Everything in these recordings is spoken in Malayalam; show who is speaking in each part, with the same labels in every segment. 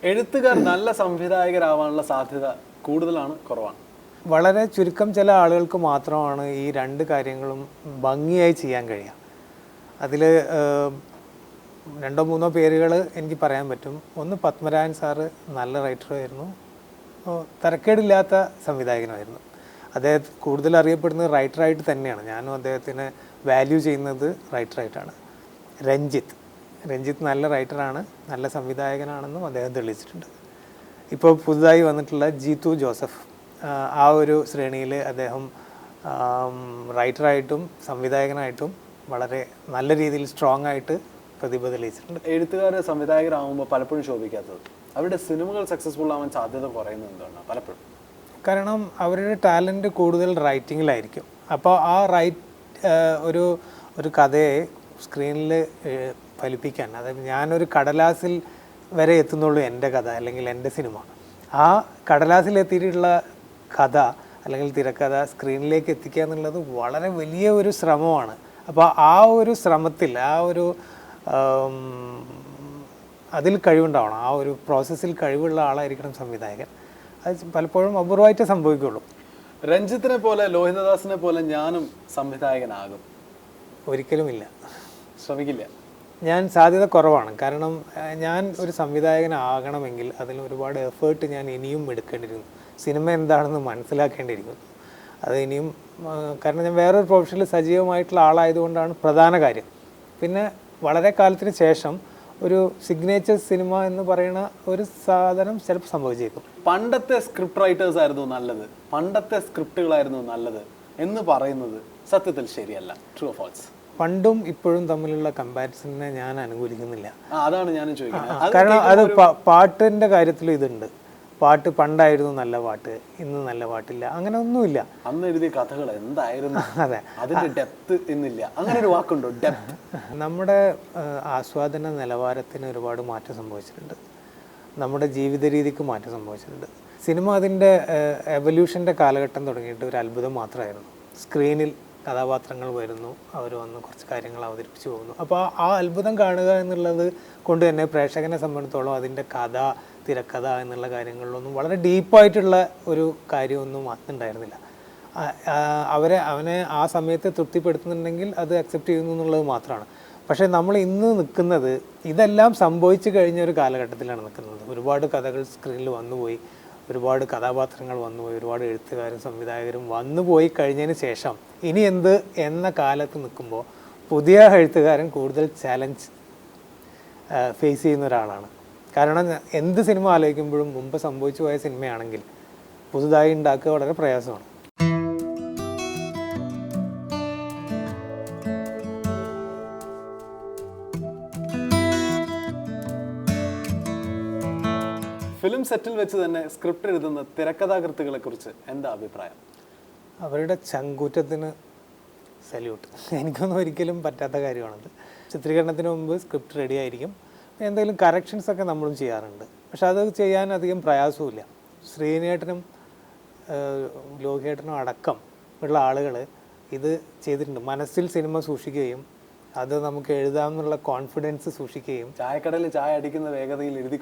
Speaker 1: എഴുത്തുകാർ നല്ല സംവിധായകരാവാനുള്ള സാധ്യത കൂടുതലാണ്, കുറവാണ്?
Speaker 2: വളരെ ചുരുക്കം ചില ആളുകൾക്ക് മാത്രമാണ് ഈ രണ്ട് കാര്യങ്ങളും ഭംഗിയായി ചെയ്യാൻ കഴിയുക. അതിൽ രണ്ടോ മൂന്നോ പേരുകൾ എനിക്ക് പറയാൻ പറ്റും. ഒന്ന് പത്മരാജൻ സാറ് നല്ല റൈറ്ററായിരുന്നു, തരക്കേടില്ലാത്ത സംവിധായകനായിരുന്നു. അദ്ദേഹം കൂടുതൽ അറിയപ്പെടുന്നത് റൈറ്ററായിട്ട് തന്നെയാണ്. ഞാനും അദ്ദേഹത്തിനെ വാല്യൂ ചെയ്യുന്നത് റൈറ്ററായിട്ടാണ്. രഞ്ജിത്ത് നല്ല റൈറ്ററാണ്, നല്ല സംവിധായകനാണെന്നും അദ്ദേഹം തെളിയിച്ചിട്ടുണ്ട്. ഇപ്പോൾ പുതുതായി വന്നിട്ടുള്ള ജീത്തു ജോസഫ്, ആ ഒരു ശ്രേണിയിൽ അദ്ദേഹം റൈറ്ററായിട്ടും സംവിധായകനായിട്ടും വളരെ നല്ല രീതിയിൽ സ്ട്രോങ് ആയിട്ട് പ്രതിഭ തെളിയിച്ചിട്ടുണ്ട്.
Speaker 1: എഴുത്തുകാർ സംവിധായകരാകുമ്പോൾ പലപ്പോഴും ശോഭിക്കാത്തത്, അവരുടെ സിനിമകൾ സക്സസ്ഫുൾ ആവാൻ സാധ്യത കുറയുന്നത് എന്തുകൊണ്ടാണ്? പലപ്പോഴും
Speaker 2: കാരണം അവരുടെ ടാലൻറ്റ് കൂടുതൽ റൈറ്റിങ്ങിലായിരിക്കും. അപ്പോൾ ആ ഒരു കഥയെ സ്ക്രീനിൽ ഫലിപ്പിക്കാൻ, അതായത് ഞാനൊരു കടലാസിൽ വരെ എത്തുന്നുള്ളൂ എൻ്റെ കഥ അല്ലെങ്കിൽ എൻ്റെ സിനിമ. ആ കടലാസിലെത്തിയിട്ടുള്ള കഥ അല്ലെങ്കിൽ തിരക്കഥ സ്ക്രീനിലേക്ക് എത്തിക്കുക എന്നുള്ളത് വളരെ വലിയ ഒരു ശ്രമമാണ്. അപ്പോൾ ആ ഒരു ശ്രമത്തിൽ അതിൽ കഴിവുണ്ടാവണം, ആ ഒരു പ്രോസസ്സിൽ കഴിവുള്ള ആളായിരിക്കണം സംവിധായകൻ. അത് പലപ്പോഴും അപൂർവമായിട്ടേ സംഭവിക്കുള്ളൂ.
Speaker 1: രഞ്ജിത്തിനെ പോലെ, ലോഹിതദാസിനെ പോലെ ഞാനും സംവിധായകനാകും?
Speaker 2: ഒരിക്കലുമില്ല,
Speaker 1: ശ്രമിക്കില്ല.
Speaker 2: ഞാൻ സാധ്യത കുറവാണ്. കാരണം ഞാൻ ഒരു സംവിധായകനാകണമെങ്കിൽ അതിന് ഒരുപാട് എഫേർട്ട് ഞാൻ ഇനിയും എടുക്കേണ്ടിയിരിക്കുന്നു. സിനിമ എന്താണെന്ന് മനസ്സിലാക്കേണ്ടിയിരിക്കുന്നു. അത് ഇനിയും, കാരണം ഞാൻ വേറൊരു പ്രൊഫഷനിൽ സജീവമായിട്ടുള്ള ആളായതുകൊണ്ടാണ് പ്രധാന കാര്യം. പിന്നെ വളരെ കാലത്തിന് ശേഷം ഒരു സിഗ്നേച്ചർ സിനിമ എന്ന് പറയുന്ന ഒരു സാധനം ചിലപ്പോൾ സംഭവിച്ചേക്കും.
Speaker 1: പണ്ടത്തെ സ്ക്രിപ്റ്റ് റൈറ്റേഴ്സ് ആയിരുന്നു നല്ലത്, പണ്ടത്തെ സ്ക്രിപ്റ്റുകളായിരുന്നു നല്ലത് എന്ന് പറയുന്നത് സത്യത്തിൽ ശരിയല്ല. True or false?
Speaker 2: പണ്ടും ഇപ്പോഴും തമ്മിലുള്ള കമ്പാരിസണിനെ ഞാൻ അനുകൂലിക്കുന്നില്ല.
Speaker 1: അതാണ് ഞാനും ചോദിക്കുന്നത്.
Speaker 2: കാരണം അത് പാട്ടിൻ്റെ കാര്യത്തിലും ഇതുണ്ട്. പാട്ട് പണ്ടായിരുന്നു നല്ല പാട്ട്, ഇന്ന് നല്ല പാട്ടില്ല, അങ്ങനെ ഒന്നുമില്ല.
Speaker 1: അന്ന് എഴുതിയ കഥകൾ എന്തായിരുന്നു?
Speaker 2: അതെ,
Speaker 1: അതിന്റെ ഡെപ്ത് എന്നില്ല. അങ്ങനെ ഒരു വാക്കുണ്ടോ, ഡെപ്ത്?
Speaker 2: നമ്മുടെ ആസ്വാദന നിലവാരത്തിന് ഒരുപാട് മാറ്റം സംഭവിച്ചിട്ടുണ്ട്. നമ്മുടെ ജീവിത രീതിക്ക് മാറ്റം സംഭവിച്ചിട്ടുണ്ട്. സിനിമ അതിൻ്റെ എവല്യൂഷൻ്റെ കാലഘട്ടം തുടങ്ങിയിട്ട് ഒരു അത്ഭുതം മാത്രമായിരുന്നു. സ്ക്രീനിൽ കഥാപാത്രങ്ങൾ വരുന്നു, അവർ വന്ന് കുറച്ച് കാര്യങ്ങൾ അവതരിപ്പിച്ചു പോകുന്നു. അപ്പോൾ ആ അത്ഭുതം കാണുക എന്നുള്ളത് കൊണ്ട് തന്നെ പ്രേക്ഷകനെ സംബന്ധിച്ചിടത്തോളം അതിൻ്റെ കഥ, തിരക്കഥ എന്നുള്ള കാര്യങ്ങളിലൊന്നും വളരെ ഡീപ്പായിട്ടുള്ള ഒരു കാര്യമൊന്നും ഉണ്ടായിരുന്നില്ല. അവനെ ആ സമയത്ത് തൃപ്തിപ്പെടുത്തുന്നുണ്ടെങ്കിൽ അത് അക്സെപ്റ്റ് ചെയ്യുന്നു എന്നുള്ളത് മാത്രമാണ്. പക്ഷേ നമ്മൾ ഇന്ന് നിൽക്കുന്നത് ഇതെല്ലാം സംഭവിച്ചു കഴിഞ്ഞ ഒരു കാലഘട്ടത്തിലാണ് നിൽക്കുന്നത്. ഒരുപാട് കഥകൾ സ്ക്രീനിൽ വന്നുപോയി, ഒരുപാട് കഥാപാത്രങ്ങൾ വന്നുപോയി, ഒരുപാട് എഴുത്തുകാരും സംവിധായകരും വന്നുപോയി കഴിഞ്ഞതിന് ശേഷം ഇനി എന്ത് എന്ന കാലത്ത് നിൽക്കുമ്പോൾ പുതിയ എഴുത്തുകാരൻ കൂടുതൽ ചാലഞ്ച് ഫേസ് ചെയ്യുന്ന ഒരാളാണ്. കാരണം എന്ത് സിനിമ ആലോചിക്കുമ്പോഴും മുമ്പ് സംഭവിച്ചു പോയ സിനിമയാണെങ്കിൽ പുതുതായി ഉണ്ടാക്കുക വളരെ പ്രയാസമാണ്.
Speaker 1: ഫിലിം സെറ്റിൽ വെച്ച് തന്നെ സ്ക്രിപ്റ്റ് എഴുതുന്ന തിരക്കഥാകൃത്തുകളെ കുറിച്ച് എന്താ അഭിപ്രായം?
Speaker 2: അവരുടെ ചങ്കൂറ്റത്തിന് സല്യൂട്ട്. എനിക്കൊന്നും ഒരിക്കലും പറ്റാത്ത കാര്യമാണത്. ചിത്രീകരണത്തിന് മുമ്പ് സ്ക്രിപ്റ്റ് റെഡി ആയിരിക്കും, എന്തെങ്കിലും കറക്ഷൻസൊക്കെ നമ്മളും ചെയ്യാറുണ്ട്. പക്ഷെ അത് ചെയ്യാൻ അധികം പ്രയാസവുമില്ല. ശ്രീനേട്ടനും ലോഹിയേട്ടനും അടക്കം ഉള്ള ആളുകൾ ഇത് ചെയ്തിട്ടുണ്ട്. മനസ്സിൽ സിനിമ സൂക്ഷിക്കുകയും അത് നമുക്ക് എഴുതാമെന്നുള്ള കോൺഫിഡൻസ് സൂക്ഷിക്കുകയും
Speaker 1: ചായക്കടയിൽ ചായ അടിക്കുന്ന വേഗതയിൽ
Speaker 2: എഴുതി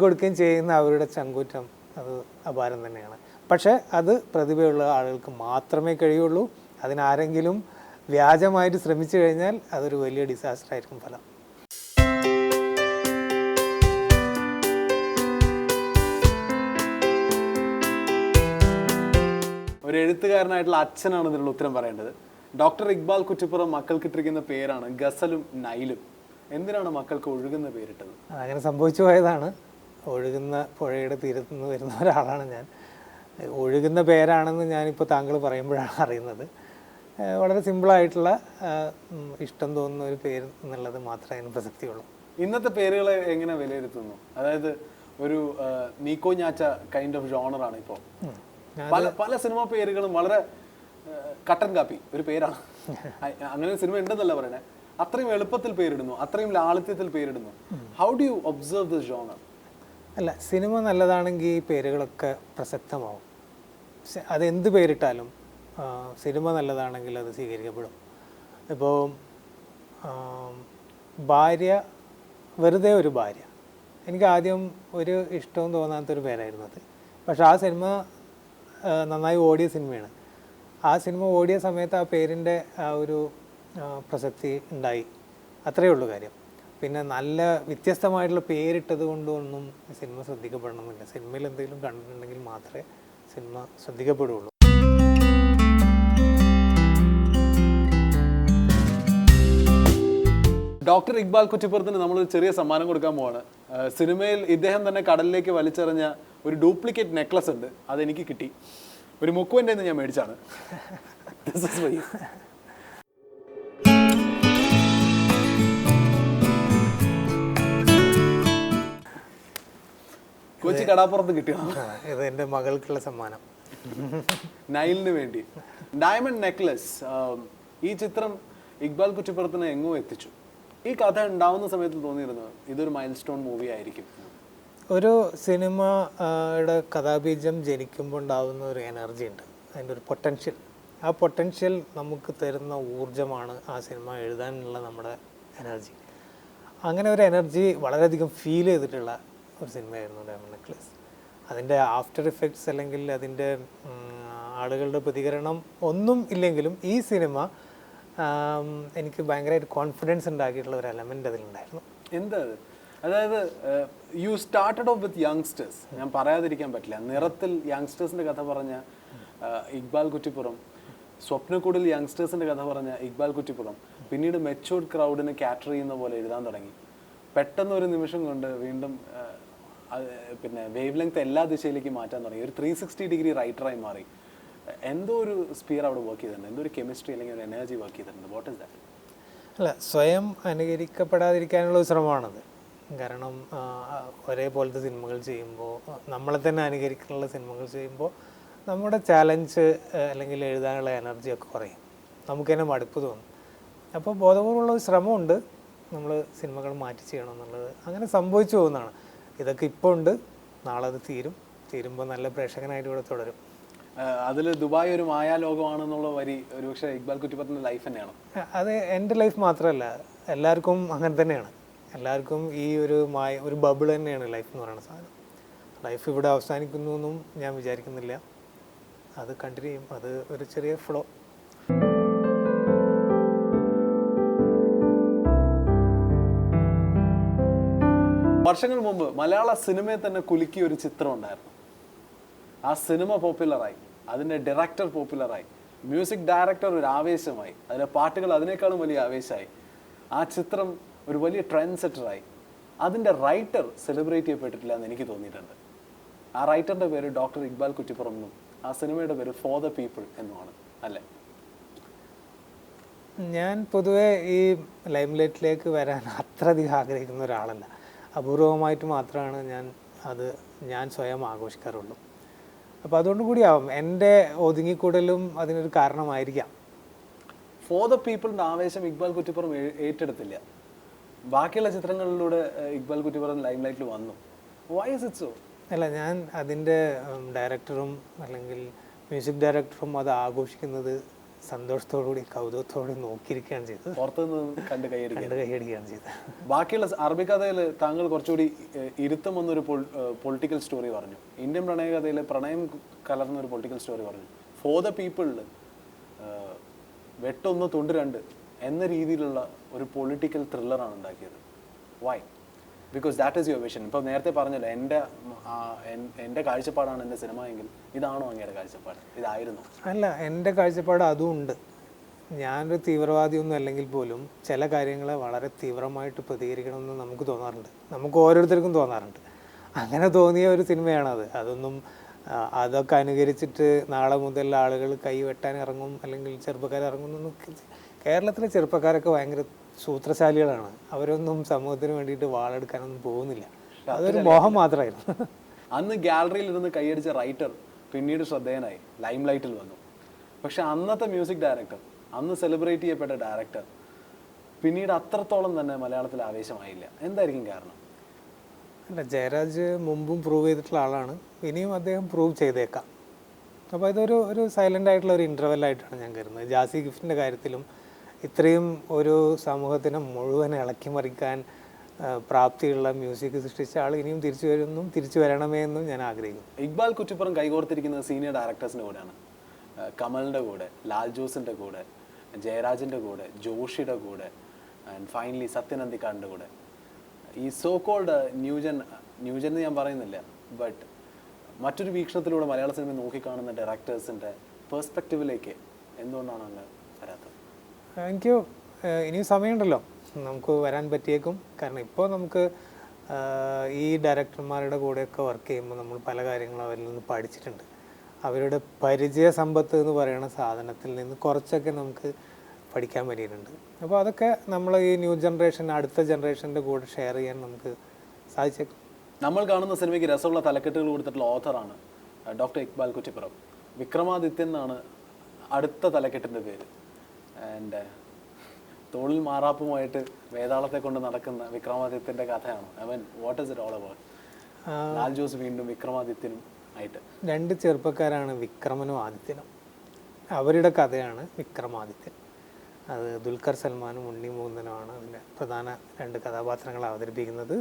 Speaker 2: കൊടുക്കുകയും ചെയ്യുന്ന അവരുടെ ചങ്കൂറ്റം അത് അപാരം തന്നെയാണ്. പക്ഷേ അത് പ്രതിഭയുള്ള ആളുകൾക്ക് മാത്രമേ കഴിയുള്ളൂ. അതിനാരെങ്കിലും വ്യാജമായിട്ട് ശ്രമിച്ചു കഴിഞ്ഞാൽ അതൊരു വലിയ ഡിസാസ്റ്റർ ആയിരിക്കും ഫലം.
Speaker 1: ഒരു എഴുത്തുകാരനായിട്ടുള്ള അച്ഛനാണ് ഇതിനുള്ള ഉത്തരം പറയേണ്ടത്. ഡോക്ടർ ഇക്ബാൽ കുറ്റിപ്പുറം മക്കൾക്കിട്ടിരിക്കുന്ന പേരാണ് ഗസലും നൈലും. എന്തിനാണ് മക്കൾക്ക് ഒഴുകുന്ന പേരിട്ടത്?
Speaker 2: അങ്ങനെ സംഭവിച്ചു പോയതാണ്. ഒഴുകുന്ന പുഴയുടെ തീരത്തു നിന്ന് വരുന്ന ഒരാളാണ് ഞാൻ. ഒഴുകുന്ന പേരാണെന്ന് ഞാനിപ്പോൾ താങ്കൾ പറയുമ്പോഴാണ് അറിയുന്നത്. വളരെ സിമ്പിളായിട്ടുള്ള ഇഷ്ടം തോന്നുന്ന ഒരു പേര് എന്നുള്ളത് മാത്രമേ അതിന് പ്രസക്തിയുള്ളൂ.
Speaker 1: ഇന്നത്തെ പേരുകളെ എങ്ങനെ വിലയിരുത്തുന്നു? അതായത് ഒരു നീക്കോ ഞാച്ച കൈൻഡ് ഓഫ് ജോണറാണ് ഇപ്പോൾ. പല സിനിമ പേരുകളും വളരെ കട്ടൻ കാപ്പി ഒരു പേരാണ്. അങ്ങനെ ഒരു സിനിമ ഉണ്ടെന്നല്ല പറയണേ. അത്രയും എളുപ്പത്തിൽ പേരിടുന്നു, അത്രയും ലാളിത്യത്തിൽ പേരിടുന്നു. How do you observe this genre?
Speaker 2: അല്ല, സിനിമ നല്ലതാണെങ്കിൽ ഈ പേരുകളൊക്കെ പ്രസക്തമാവും. അതെന്ത് പേരിട്ടാലും സിനിമ നല്ലതാണെങ്കിൽ അത് സ്വീകരിക്കപ്പെടും. ഇപ്പോൾ ഭാര്യ, വെറുതെ ഒരു ഭാര്യ എനിക്ക് ആദ്യം ഒരു ഇഷ്ടവും തോന്നാത്തൊരു പേരായിരുന്നു അത്. പക്ഷെ ആ സിനിമ നന്നായി ഓടിയ സിനിമയാണ്. ആ സിനിമ ഓടിയ സമയത്ത് ആ പേരിൻ്റെ ആ ഒരു പ്രസക്തി ഉണ്ടായി, അത്രയേ ഉള്ളൂ കാര്യം. പിന്നെ നല്ല വ്യത്യസ്തമായിട്ടുള്ള പേരിട്ടത് കൊണ്ടൊന്നും സിനിമ ശ്രദ്ധിക്കപ്പെടണമെന്നില്ല. സിനിമയിൽ എന്തെങ്കിലും കണ്ടിട്ടുണ്ടെങ്കിൽ മാത്രമേ സിനിമ ശ്രദ്ധിക്കപ്പെടുകയുള്ളൂ.
Speaker 1: ഡോക്ടർ ഇക്ബാൽ കുറ്റിപ്പുറത്തിന് നമ്മളൊരു ചെറിയ സമ്മാനം കൊടുക്കാൻ പോവാണ്. സിനിമയിൽ ഇദ്ദേഹം തന്നെ കടലിലേക്ക് വലിച്ചെറിഞ്ഞ ഒരു ഡ്യൂപ്ലിക്കേറ്റ് നെക്ലസ് ഉണ്ട്, അതെനിക്ക് കിട്ടി. ഒരു മുക്കുവൻ്റെ ഞാൻ മേടിച്ചാണ്. കൊച്ചി കടാപ്പുറത്ത് കിട്ടിയോ?
Speaker 2: ഇത് എൻ്റെ മകൾക്കുള്ള സമ്മാനം,
Speaker 1: നൈലിന് വേണ്ടി. Diamond necklace. ഈ ചിത്രം ഇക്ബാൽ കുറ്റിപ്പുറത്തിനെ എങ്ങോ എത്തിച്ചു. ഈ കഥ ഉണ്ടാവുന്ന സമയത്ത് തോന്നിയിരുന്നു ഇതൊരു മൈൽ സ്റ്റോൺ മൂവി ആയിരിക്കും.
Speaker 2: ഒരു സിനിമയുടെ കഥാബീജം ജനിക്കുമ്പോൾ ഉണ്ടാകുന്ന ഒരു എനർജി ഉണ്ട്, അതിൻ്റെ ഒരു പൊട്ടൻഷ്യൽ. ആ പൊട്ടൻഷ്യൽ നമുക്ക് തരുന്ന ഊർജ്ജമാണ് ആ സിനിമ എഴുതാനുള്ള നമ്മുടെ എനർജി. അങ്ങനെ ഒരു എനർജി വളരെയധികം ഫീൽ ചെയ്തിട്ടുള്ള ഒരു സിനിമയായിരുന്നു ഡയമണ്ട് നെക്ലസ്. അതിൻ്റെ ആഫ്റ്റർ ഇഫക്ട്സ് അല്ലെങ്കിൽ അതിൻ്റെ ആളുകളുടെ പ്രതികരണം ഒന്നും ഇല്ലെങ്കിലും ഈ സിനിമ എനിക്ക് ഭയങ്കരമായിട്ട് കോൺഫിഡൻസ് ഉണ്ടാക്കിയിട്ടുള്ള ഒരു എലമെൻ്റ് അതിലുണ്ടായിരുന്നു.
Speaker 1: എന്താ അത്? അതായത് you started off with youngsters. ഞാൻ പറയാതിരിക്കാൻ പറ്റില്ല. നിറത്തിൽ യങ്സ്റ്റേഴ്സിൻ്റെ കഥ പറഞ്ഞ ഇക്ബാൽ കുറ്റിപ്പുറം, സ്വപ്നക്കൂടിൽ യങ്സ്റ്റേഴ്സിൻ്റെ കഥ പറഞ്ഞ ഇക്ബാൽ കുറ്റിപ്പുറം പിന്നീട് മെച്ചൂർഡ് ക്രൗഡിന് ക്യാറ്റർ ചെയ്യുന്ന പോലെ എഴുതാൻ തുടങ്ങി. പെട്ടെന്ന് ഒരു നിമിഷം കൊണ്ട് വീണ്ടും പിന്നെ വേവ് ലെങ്ത് എല്ലാ ദിശയിലേക്ക് മാറ്റാൻ തുടങ്ങി. ഒരു 360 ഡിഗ്രി റൈറ്ററായി മാറി. എന്തോ ഒരു സ്പിയർ അവിടെ വർക്ക് ചെയ്തിട്ടുണ്ട്, എന്തോ ഒരു കെമിസ്ട്രി അല്ലെങ്കിൽ ഒരു എനർജി വർക്ക് ചെയ്തിട്ടുണ്ട്. What is that?
Speaker 2: അല്ല, സ്വയം അനുകരിക്കപ്പെടാതിരിക്കാനുള്ള ഒരു ശ്രമമാണത്. കാരണം ഒരേപോലത്തെ സിനിമകൾ ചെയ്യുമ്പോൾ, നമ്മളെ തന്നെ അനുകരിക്കാനുള്ള സിനിമകൾ ചെയ്യുമ്പോൾ നമ്മുടെ ചാലഞ്ച് അല്ലെങ്കിൽ എഴുതാനുള്ള എനർജിയൊക്കെ കുറയും, നമുക്ക് തന്നെ മടുപ്പ് തോന്നും. അപ്പോൾ ബോധപൂർവമുള്ള ഒരു ശ്രമമുണ്ട് നമ്മൾ സിനിമകൾ മാറ്റി ചെയ്യണം എന്നുള്ളത്. അങ്ങനെ സംഭവിച്ചു പോകുന്നതാണ്. ഇതൊക്കെ ഇപ്പോൾ ഉണ്ട്, നാളെ അത് തീരുമ്പോൾ നല്ല പ്രേക്ഷകനായിട്ട് ഇവിടെ തുടരും.
Speaker 1: അതിൽ ദുബായ് ഒരു മായാലോകമാണെന്നുള്ള വരി ഒരുപക്ഷെ ഇക്ബാൽ കുറ്റിപ്പുറത്തിൻ്റെ ലൈഫ് തന്നെയാണ്.
Speaker 2: അത് എൻ്റെ ലൈഫ് മാത്രമല്ല, എല്ലാവർക്കും അങ്ങനെ തന്നെയാണ്. എല്ലാവർക്കും ഈ ഒരു ബബിൾ തന്നെയാണ് ലൈഫ് എന്ന് പറയുന്ന സാധനം. ലൈഫ് ഇവിടെ അവസാനിക്കുന്നു എന്നും ഞാൻ വിചാരിക്കുന്നില്ല, അത് കണ്ടിന്യൂ ചെയ്യും. അത് ഒരു ചെറിയ ഫ്ലോ.
Speaker 1: വർഷങ്ങൾ മുമ്പ് മലയാള സിനിമയെ തന്നെ കുലുക്കിയ ഒരു ചിത്രം ഉണ്ടായിരുന്നു. ആ സിനിമ പോപ്പുലറായി, അതിൻ്റെ ഡയറക്ടർ പോപ്പുലറായി, മ്യൂസിക് ഡയറക്ടർ ഒരു ആവേശമായി, അതിലെ പാട്ടുകൾ അതിനേക്കാളും വലിയ ആവേശമായി. ആ ചിത്രം ഒരു വലിയ ട്രെൻഡ് സെറ്ററായി. അതിൻ്റെ റൈറ്റർ സെലിബ്രേറ്റ് ചെയ്യപ്പെട്ടിട്ടില്ല എന്ന് എനിക്ക് തോന്നിയിട്ടുണ്ട്. ആ റൈറ്ററിൻ്റെ പേര് ഡോക്ടർ ഇക്ബാൽ കുറ്റിപ്പുറം എന്നും ആ സിനിമയുടെ പേര് ഫോർ ദ പീപ്പിൾ എന്നുമാണ്, അല്ലേ?
Speaker 2: ഞാൻ പൊതുവെ ഈ ലൈംലൈറ്റിലേക്ക് വരാൻ അത്രയധികം ആഗ്രഹിക്കുന്ന ഒരാളല്ല. അപൂർവമായിട്ട് മാത്രമാണ് ഞാൻ സ്വയം ആഘോഷിക്കാറുള്ളൂ. അപ്പോൾ അതുകൊണ്ട് കൂടിയാവും എൻ്റെ ഒതുങ്ങിക്കൂടലും അതിനൊരു കാരണമായിരിക്കാം.
Speaker 1: ഫോർ ദ പീപ്പിളിൻ്റെ ആവേശം ഇക്ബാൽ കുറ്റിപ്പുറം ഏറ്റെടുത്തില്ല. ബാക്കിയുള്ള ചിത്രങ്ങളിലൂടെ ഇക്ബാൽ കുറ്റിപ്പുറം ലൈംലൈറ്റിൽ വന്നു. Why is it so?
Speaker 2: അല്ല, ഞാൻ അതിൻ്റെ ഡയറക്ടറും അല്ലെങ്കിൽ മ്യൂസിക് ഡയറക്ടറും അത് ആഘോഷിക്കുന്നത് സന്തോഷത്തോടുകൂടി കൗതുകത്തോടെ നോക്കിയിരിക്കുകയാണ് ചെയ്തത്.
Speaker 1: പുറത്തുനിന്ന് കണ്ട്
Speaker 2: കൈയടിക്കുകയാണ് ചെയ്തത്.
Speaker 1: ബാക്കിയുള്ള അറബിക്കഥയിൽ താങ്കൾ കുറച്ചുകൂടി ഇരുത്തം വന്നൊരു പൊളിറ്റിക്കൽ സ്റ്റോറി പറഞ്ഞു. ഇന്ത്യൻ പ്രണയകഥയിൽ പ്രണയം കലർന്നൊരു പൊളിറ്റിക്കൽ സ്റ്റോറി പറഞ്ഞു. ഫോർ ദ പീപ്പിളിൽ വെട്ടൊന്ന് തൊണ്ട് രണ്ട് എന്ന രീതിയിലുള്ള ഒരു പൊളിറ്റിക്കൽ ത്രില്ലറാണ് ഉണ്ടാക്കിയത്. Why? Because that is your vision. ഇപ്പോൾ നേരത്തെ പറഞ്ഞല്ലോ, എൻ്റെ കാഴ്ചപ്പാടാണ് എൻ്റെ സിനിമ എങ്കിൽ ഇതാണോ അങ്ങയുടെ കാഴ്ചപ്പാട്? ഇതായിരുന്നു?
Speaker 2: അല്ല, എൻ്റെ കാഴ്ചപ്പാട് അതും ഉണ്ട്. ഞാനൊരു തീവ്രവാദിയൊന്നും അല്ലെങ്കിൽ പോലും ചില കാര്യങ്ങളെ വളരെ തീവ്രമായിട്ട് പ്രതികരിക്കണമെന്ന് നമുക്ക് തോന്നാറുണ്ട്, നമുക്ക് ഓരോരുത്തർക്കും തോന്നാറുണ്ട്. അങ്ങനെ തോന്നിയ ഒരു സിനിമയാണത്. അതൊക്കെ അനുകരിച്ചിട്ട് നാളെ മുതൽ ആളുകൾ കൈ വെട്ടാൻ ഇറങ്ങും അല്ലെങ്കിൽ ചെറുപ്പക്കാരിറങ്ങുന്നു. കേരളത്തിലെ ചെറുപ്പക്കാരൊക്കെ ഭയങ്കര സൂത്രശാലികളാണ്. അവരൊന്നും സമൂഹത്തിന് വേണ്ടിയിട്ട് വാളെടുക്കാനൊന്നും പോകുന്നില്ല. അതൊരു മോഹം മാത്രമായിരുന്നു.
Speaker 1: അന്ന് ഗാലറിയിൽ ഇരുന്ന് കൈയടിച്ച റൈറ്റർ പിന്നീട് ശ്രദ്ധേയനായി, ലൈം ലൈറ്റിൽ വന്നു. പക്ഷെ അന്നത്തെ മ്യൂസിക് ഡയറക്ടർ, അന്ന് സെലിബ്രേറ്റ് ചെയ്യപ്പെട്ട ഡയറക്ടർ പിന്നീട് അത്രത്തോളം തന്നെ മലയാളത്തിൽ ആവേശമായില്ല. എന്തായിരിക്കും കാരണം?
Speaker 2: അല്ല, ജയരാജ് മുമ്പും പ്രൂവ് ചെയ്തിട്ടുള്ള ആളാണ്, ഇനിയും അദ്ദേഹം പ്രൂവ് ചെയ്തേക്കാം. അപ്പോൾ ഇതൊരു സൈലൻ്റ് ആയിട്ടുള്ള ഒരു ഇൻ്റർവെല്ലായിട്ടാണ് ഞാൻ കരുതുന്നത്. ജാസി ഗിഫ്റ്റിൻ്റെ കാര്യത്തിലും ഇത്രയും ഒരു സമൂഹത്തിനെ മുഴുവൻ ഇളക്കി മറിക്കാൻ പ്രാപ്തിയുള്ള മ്യൂസിക് സൃഷ്ടിച്ച ആൾ ഇനിയും തിരിച്ചു വരണമേ എന്നും ഞാൻ ആഗ്രഹിക്കുന്നു.
Speaker 1: ഇക്ബാൽ കുറ്റിപ്പുറം കൈകോർത്തിരിക്കുന്നത് സീനിയർ ഡയറക്ടേഴ്സിൻ്റെ കൂടെയാണ്. കമലിൻ്റെ കൂടെ, ലാൽ ജോസിൻ്റെ കൂടെ, ജയരാജിൻ്റെ കൂടെ, ജോഷിയുടെ കൂടെ, ആൻഡ് ഫൈനലി സത്യൻ അന്തിക്കാടിൻ്റെ കൂടെ. ഈ സോ കോൾഡ് ന്യൂജൻ എന്ന് ഞാൻ പറയുന്നില്ല, ബട്ട് മറ്റൊരു വീക്ഷണത്തിലൂടെ മലയാള സിനിമ നോക്കിക്കാണുന്ന ഡയറക്ടേഴ്സിൻ്റെ പെർസ്പെക്റ്റീവിലേക്ക് എന്തുകൊണ്ടാണ് അങ്ങ് വരാത്തത്?
Speaker 2: എനിക്ക് ഇനിയും സമയമുണ്ടല്ലോ, നമുക്ക് വരാൻ പറ്റിയേക്കും. കാരണം ഇപ്പോൾ നമുക്ക് ഈ ഡയറക്ടർമാരുടെ കൂടെയൊക്കെ വർക്ക് ചെയ്യുമ്പോൾ നമ്മൾ പല കാര്യങ്ങളും അവരിൽ നിന്ന് പഠിച്ചിട്ടുണ്ട്. അവരുടെ പരിചയ സമ്പത്ത് എന്ന് പറയുന്ന സാധനത്തിൽ നിന്ന് കുറച്ചൊക്കെ നമുക്ക് പഠിക്കാൻ പറ്റിയിട്ടുണ്ട്. അപ്പോൾ അതൊക്കെ നമ്മൾ ഈ ന്യൂ ജനറേഷൻ, അടുത്ത ജനറേഷൻ്റെ കൂടെ ഷെയർ ചെയ്യാൻ നമുക്ക് സാധിച്ചേക്കും.
Speaker 1: നമ്മൾ കാണുന്ന സിനിമയ്ക്ക് രസമുള്ള തലക്കെട്ടുകൾ കൊടുത്തിട്ടുള്ള ഓഥറാണ് ഡോക്ടർ ഇക്ബാൽ കുറ്റിപ്പുറം. വിക്രമാദിത്യൻ എന്നാണ് അടുത്ത തലക്കെട്ടിൻ്റെ പേര്. ആൻഡ് തോളിൽ മാറാപ്പുമായിട്ട് വേതാളത്തെ കൊണ്ട് നടക്കുന്ന വിക്രമാദിത്യൻ്റെ കഥയാണ്. I mean what is it all about? Lal Jose വീണ്ടും വിക്രമാദിത്യനും ആയിട്ട്.
Speaker 2: രണ്ട് ചെറുപ്പക്കാരാണ് വിക്രമനും ആദിത്യനും. അവരുടെ കഥയാണ് വിക്രമാദിത്യൻ. അത് ദുൽഖർ സൽമാനും ഉണ്ണി മുകുന്ദനുമാണ് അതിൻ്റെ പ്രധാന രണ്ട് കഥാപാത്രങ്ങൾ അവതരിപ്പിക്കുന്നത്.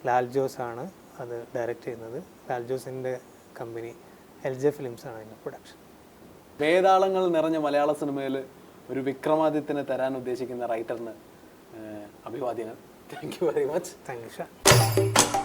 Speaker 2: ലാൽ ജോസ് ആണ് അത് ഡയറക്റ്റ് ചെയ്യുന്നത്. ലാൽ ജോസിൻ്റെ കമ്പനി LJ ഫിലിംസ് ആണ് അതിൻ്റെ പ്രൊഡക്ഷൻ.
Speaker 1: വേതാളങ്ങൾ നിറഞ്ഞ മലയാള സിനിമയിൽ ഒരു വിക്രമാദിത്യനെ തരാൻ ഉദ്ദേശിക്കുന്ന റൈറ്ററിന് അഭിവാദ്യങ്ങൾ. Thank you very much.
Speaker 2: Thank you.